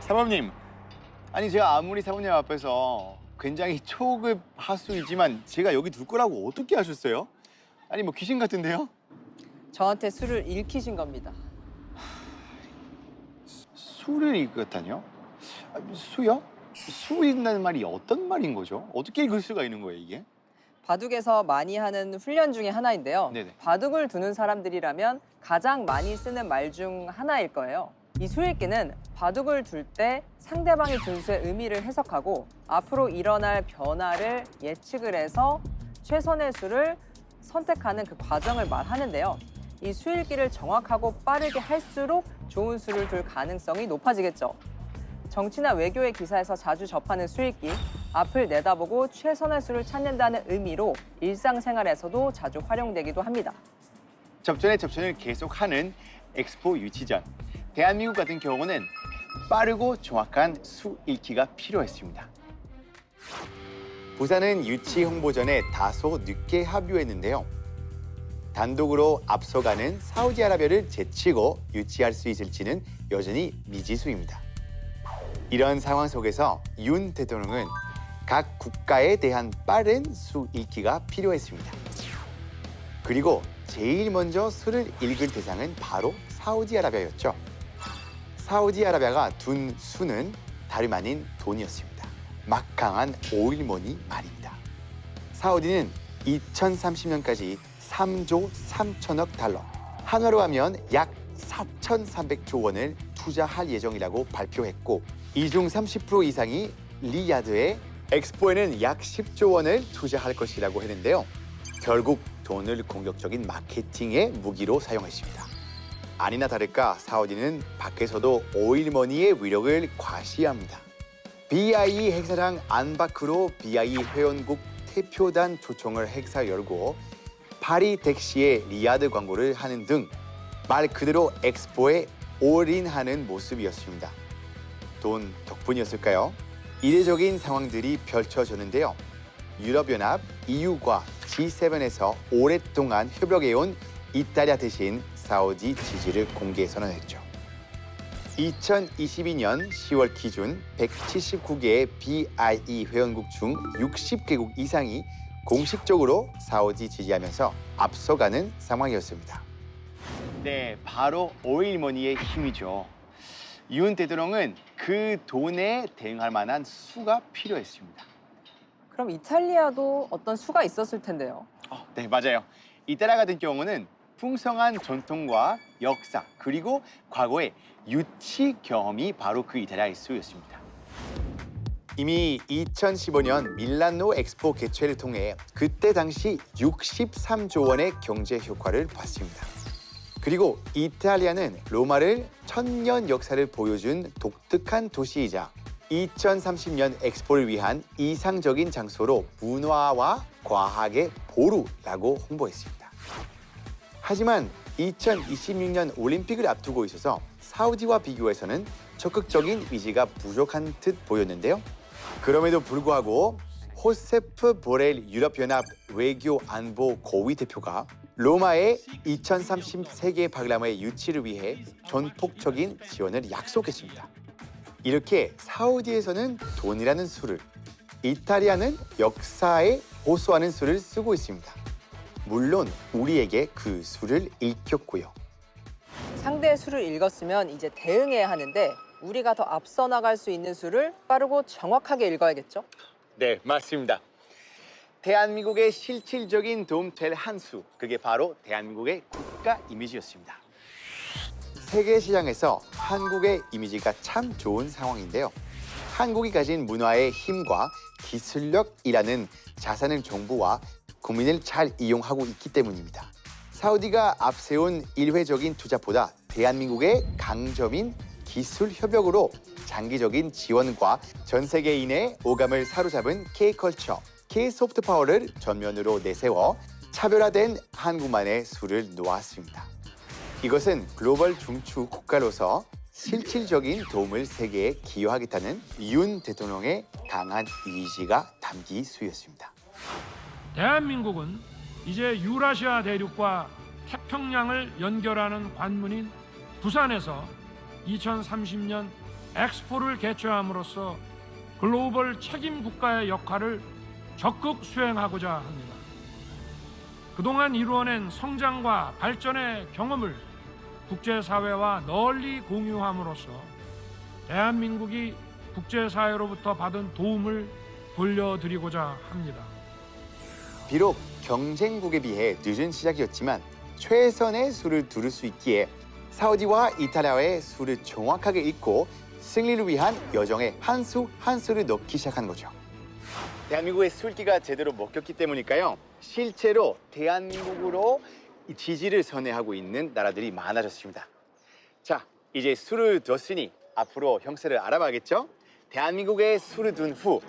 사모님, 아니 제가 아무리 사모님 앞에서 굉장히 초급 하수이지만 제가 여기 둘 거라고 어떻게 하셨어요? 아니 뭐 귀신 같은데요? 저한테 술을 읽히신 겁니다. 수를 읽었다뇨? 수요? 수 읽는 말이 어떤 말인 거죠? 어떻게 읽을 수가 있는 거예요 이게? 바둑에서 많이 하는 훈련 중에 하나인데요. 네네. 바둑을 두는 사람들이라면 가장 많이 쓰는 말 중 하나일 거예요. 이 수읽기는 바둑을 둘 때 상대방이 둔 수의 의미를 해석하고 앞으로 일어날 변화를 예측을 해서 최선의 수를 선택하는 그 과정을 말하는데요. 이 수읽기를 정확하고 빠르게 할수록 좋은 수를 둘 가능성이 높아지겠죠. 정치나 외교의 기사에서 자주 접하는 수읽기, 앞을 내다보고 최선의 수를 찾는다는 의미로 일상생활에서도 자주 활용되기도 합니다. 접전에 접전을 계속하는 엑스포 유치전. 대한민국 같은 경우는 빠르고 정확한 수 읽기가 필요했습니다. 부산은 유치 홍보전에 다소 늦게 합류했는데요. 단독으로 앞서가는 사우디아라비아를 제치고 유치할 수 있을지는 여전히 미지수입니다. 이런 상황 속에서 윤 대통령은 각 국가에 대한 빠른 수 읽기가 필요했습니다. 그리고 제일 먼저 수를 읽을 대상은 바로 사우디아라비아였죠. 사우디아라비아가 둔 수는 다름 아닌 돈이었습니다. 막강한 오일머니 말입니다. 사우디는 2030년까지 3조 3천억 달러, 한화로 하면 약 4,300조 원을 투자할 예정이라고 발표했고 이 중 30% 이상이 리야드에 엑스포에는 약 10조 원을 투자할 것이라고 했는데요. 결국 돈을 공격적인 마케팅의 무기로 사용했습니다. 아니나 다를까 사우디는 밖에서도 오일머니의 위력을 과시합니다. BIE 행사장 안 밖으로 BIE 회원국 대표단 초청을 행사 열고 파리 택시에 리야드 광고를 하는 등 말 그대로 엑스포에 올인하는 모습이었습니다. 돈 덕분이었을까요? 이례적인 상황들이 펼쳐졌는데요. 유럽연합, EU과 G7에서 오랫동안 협력해온 이탈리아 대신 사우디 지지를 공개 선언했죠. 2022년 10월 기준 179개의 BIE 회원국 중 60개국 이상이 공식적으로 사우디 지지하면서 앞서가는 상황이었습니다. 네, 바로 오일머니의 힘이죠. 윤 대통령은 그 돈에 대응할 만한 수가 필요했습니다. 그럼 이탈리아도 어떤 수가 있었을 텐데요. 네, 맞아요. 이탈리아 같은 경우는 풍성한 전통과 역사 그리고 과거의 유치 경험이 바로 그 이탈리아의 수였습니다. 이미 2015년 밀라노 엑스포 개최를 통해 그때 당시 63조 원의 경제 효과를 봤습니다. 그리고 이탈리아는 로마를 1000년 역사를 보여준 독특한 도시이자 2030년 엑스포를 위한 이상적인 장소로 문화와 과학의 보루라고 홍보했습니다. 하지만 2026년 올림픽을 앞두고 있어서 사우디와 비교해서는 적극적인 의지가 부족한 듯 보였는데요. 그럼에도 불구하고 호세프 보렐 유럽연합 외교안보 고위 대표가 로마의 2030 세계 박람회 유치를 위해 전폭적인 지원을 약속했습니다. 이렇게 사우디에서는 돈이라는 수를, 이탈리아는 역사에 호소하는 수를 쓰고 있습니다. 물론 우리에게 그 수를 읽혔고요. 상대의 수를 읽었으면 이제 대응해야 하는데 우리가 더 앞서 나갈 수 있는 수를 빠르고 정확하게 읽어야겠죠? 네, 맞습니다. 대한민국의 실질적인 도움 될 한 수, 그게 바로 대한민국의 국가 이미지였습니다. 세계 시장에서 한국의 이미지가 참 좋은 상황인데요. 한국이 가진 문화의 힘과 기술력이라는 자산을 정부와 국민을 잘 이용하고 있기 때문입니다. 사우디가 앞세운 일회적인 투자보다 대한민국의 강점인 기술 협력으로 장기적인 지원과 전 세계인의 오감을 사로잡은 K컬처, K소프트 파워를 전면으로 내세워 차별화된 한국만의 수를 놓았습니다. 이것은 글로벌 중추 국가로서 실질적인 도움을 세계에 기여하겠다는 윤 대통령의 강한 의지가 담긴 수였습니다. 대한민국은 이제 유라시아 대륙과 태평양을 연결하는 관문인 부산에서 2030년 엑스포를 개최함으로써 글로벌 책임 국가의 역할을 적극 수행하고자 합니다. 그동안 이루어낸 성장과 발전의 경험을 국제사회와 널리 공유함으로써 대한민국이 국제사회로부터 받은 도움을 돌려드리고자 합니다. 비록 경쟁국에 비해 늦은 시작이었지만 최선의 수를 두를 수 있기에 사우디와 이탈리아의 수를 정확하게 읽고 승리를 위한 여정에 한 수 한 수를 넣기 시작한 거죠. 대한민국의 술기가 제대로 먹혔기 때문일까요? 실제로 대한민국으로 지지를 선회하고 있는 나라들이 많아졌습니다. 자, 이제 술을 뒀으니 앞으로 형세를 알아봐야겠죠? 대한민국에 술을 둔 후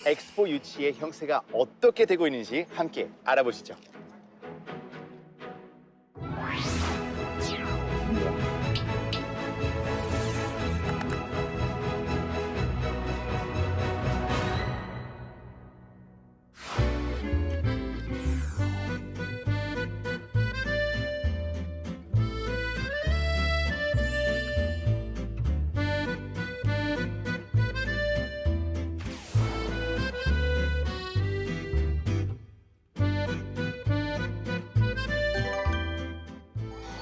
엑스포 유치의 형세가 어떻게 되고 있는지 함께 알아보시죠.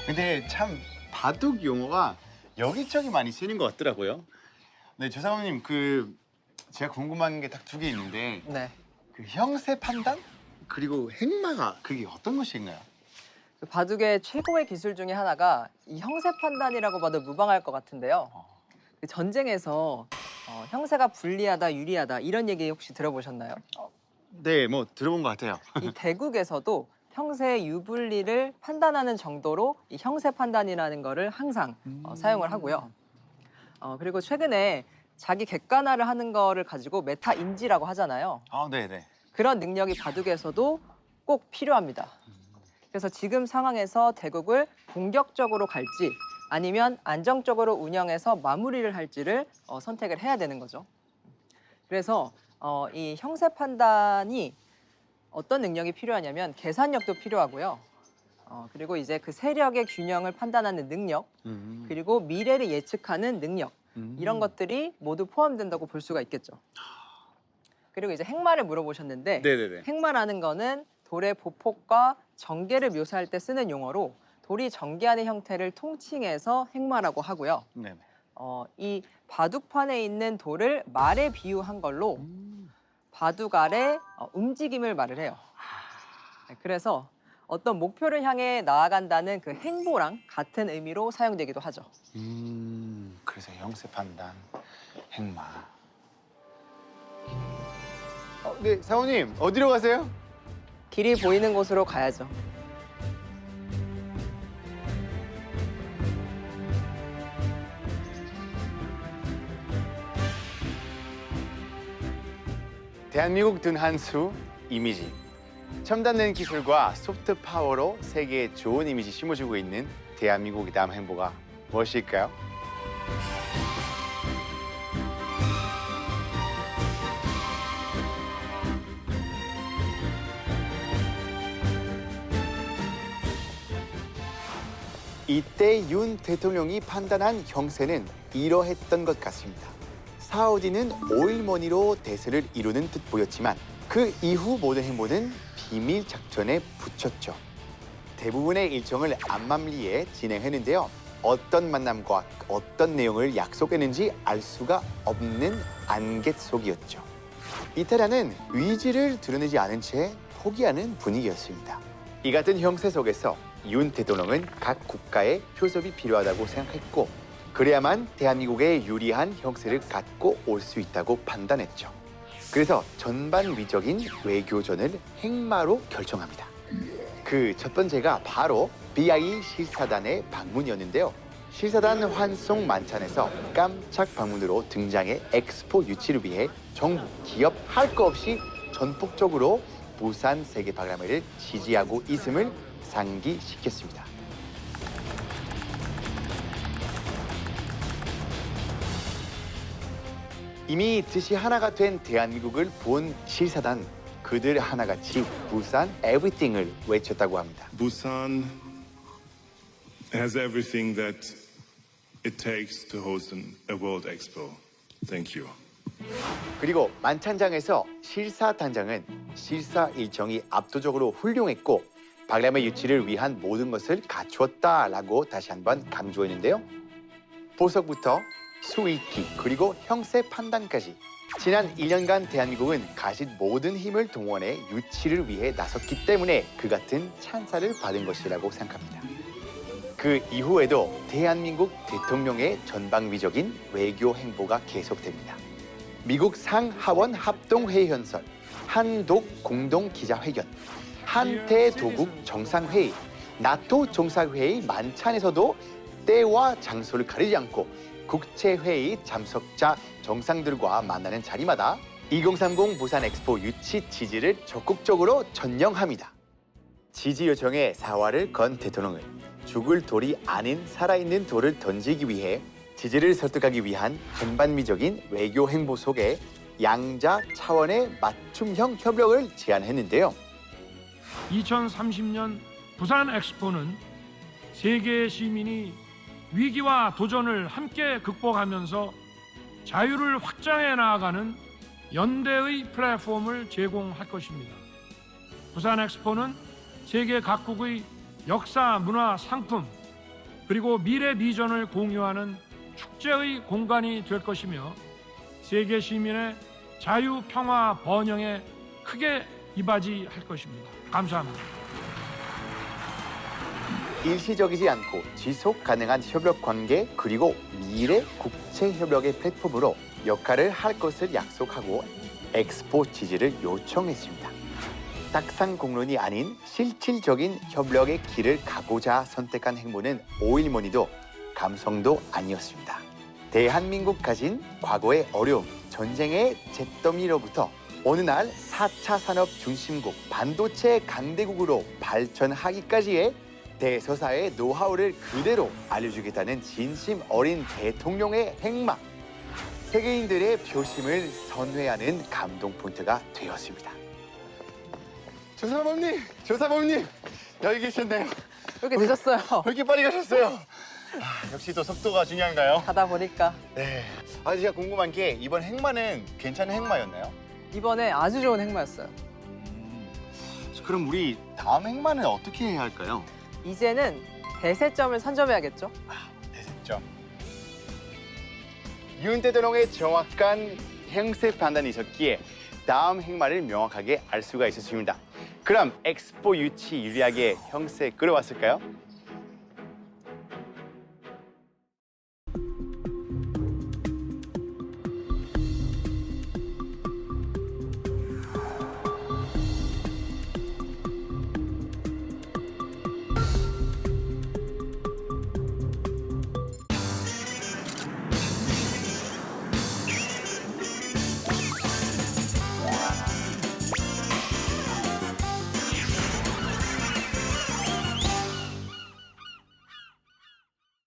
근데 참 바둑 용어가 여기저기 많이 쓰이는 것 같더라고요. 네, 조사모님 제가 궁금한 게 딱 두 개 있는데 네. 그 형세 판단 그리고 행마가 그게 어떤 것인가요? 그 바둑의 최고의 기술 중에 하나가 이 형세 판단이라고 봐도 무방할 것 같은데요. 그 전쟁에서 형세가 불리하다, 유리하다 이런 얘기 혹시 들어보셨나요? 네, 뭐 들어본 것 같아요. 이 대국에서도 형세의 유불리를 판단하는 정도로 이 형세 판단이라는 거를 항상 사용을 하고요. 그리고 최근에 자기 객관화를 하는 거를 가지고 메타 인지라고 하잖아요. 아, 네, 네. 그런 능력이 바둑에서도 꼭 필요합니다. 그래서 지금 상황에서 대국을 공격적으로 갈지 아니면 안정적으로 운영해서 마무리를 할지를 선택을 해야 되는 거죠. 그래서 이 형세 판단이 어떤 능력이 필요하냐면 계산력도 필요하고요. 그리고 이제 그 세력의 균형을 판단하는 능력, 그리고 미래를 예측하는 능력, 이런 것들이 모두 포함된다고 볼 수가 있겠죠. 그리고 이제 행마를 물어보셨는데 네네네. 행마라는 거는 돌의 보폭과 전개를 묘사할 때 쓰는 용어로 돌이 전개하는 형태를 통칭해서 행마라고 하고요. 네. 이 바둑판에 있는 돌을 말에 비유한 걸로 바둑 아래 움직임을 말을 해요. 네, 그래서 어떤 목표를 향해 나아간다는 그 행보랑 같은 의미로 사용되기도 하죠. 그래서 형세 판단, 행마. 네, 사모님 어디로 가세요? 길이 보이는 곳으로 가야죠. 대한민국 둔 한 수 이미지. 첨단된 기술과 소프트 파워로 세계에 좋은 이미지 심어주고 있는 대한민국의 다음 행보가 무엇일까요? 이때 윤 대통령이 판단한 형세는 이러했던 것 같습니다. 사우디는 오일머니로 대세를 이루는 듯 보였지만 그 이후 모든 행보는 비밀 작전에 붙였죠. 대부분의 일정을 암맘리에 진행했는데요. 어떤 만남과 어떤 내용을 약속했는지 알 수가 없는 안갯 속이었죠. 이탈리아는 의지를 드러내지 않은 채 포기하는 분위기였습니다. 이 같은 형세 속에서 윤 대통령은 각 국가의 표섭이 필요하다고 생각했고 그래야만 대한민국에 유리한 형세를 갖고 올 수 있다고 판단했죠. 그래서 전반위적인 외교전을 행마로 결정합니다. 그 첫 번째가 바로 BIE 실사단의 방문이었는데요. 실사단 환송 만찬에서 깜짝 방문으로 등장해 엑스포 유치를 위해 정부, 기업 할 거 없이 전폭적으로 부산 세계 박람회를 지지하고 있음을 상기시켰습니다. 이미 뜻이 하나가 된 대한민국을 본 실사단, 그들 하나같이 부산 it takes to host a World Expo. Thank you. 그리고 만찬장에서 실사단장은 실사 일정이 압도적으로 훌륭했고 박람회 유치를 위한 모든 것을 갖추었다라고 다시 한번 강조했는데요. 보석부터 수익기 그리고 형세 판단까지 지난 1년간 대한민국은 가진 모든 힘을 동원해 유치를 위해 나섰기 때문에 그 같은 찬사를 받은 것이라고 생각합니다. 그 이후에도 대한민국 대통령의 전방위적인 외교 행보가 계속됩니다. 미국 상하원 합동회의 연설, 한독 공동기자회견, 한태도국 정상회의, 나토 정상회의 만찬에서도 때와 장소를 가리지 않고 국제회의 참석자 정상들과 만나는 자리마다 2030 부산 엑스포 유치 지지를 적극적으로 전령합니다. 지지 요청에 사활을 건 대통령은 죽을 돌이 아닌 살아있는 돌을 던지기 위해 지지를 설득하기 위한 전반미적인 외교 행보 속에 양자 차원의 맞춤형 협력을 제안했는데요. 2030년 부산 엑스포는 세계 시민이 위기와 도전을 함께 극복하면서 자유를 확장해 나아가는 연대의 플랫폼을 제공할 것입니다. 부산 엑스포는 세계 각국의 역사, 문화, 상품 그리고 미래 비전을 공유하는 축제의 공간이 될 것이며 세계 시민의 자유, 평화, 번영에 크게 이바지할 것입니다. 감사합니다. 일시적이지 않고 지속 가능한 협력 관계 그리고 미래 국제 협력의 플랫폼으로 역할을 할 것을 약속하고 엑스포 지지를 요청했습니다. 딱상 공론이 아닌 실질적인 협력의 길을 가고자 선택한 행보는 오일머니도 감성도 아니었습니다. 대한민국 가진 과거의 어려움, 전쟁의 잿더미로부터 어느 날 4차 산업 중심국, 반도체 강대국으로 발전하기까지의 대서사의 노하우를 그대로 알려주겠다는 진심 어린 대통령의 행마. 세계인들의 표심을 선회하는 감동 포인트가 되었습니다. 조사범님, 여기 계셨네요. 이렇게 늦었어요. 왜 이렇게 빨리 가셨어요? 역시 또 속도가 중요한가요? 가다 보니까 네. 제가 궁금한 게 이번 행마는 괜찮은 행마였나요? 이번에 아주 좋은 행마였어요. 그럼 우리 다음 행마는 어떻게 해야 할까요? 이제는 대세점을 선점해야겠죠? 대세점. 윤 대통령의 정확한 행세 판단이 있었기에 다음 행마를 명확하게 알 수가 있었습니다. 그럼 엑스포 유치 유리하게 형세 끌어왔을까요?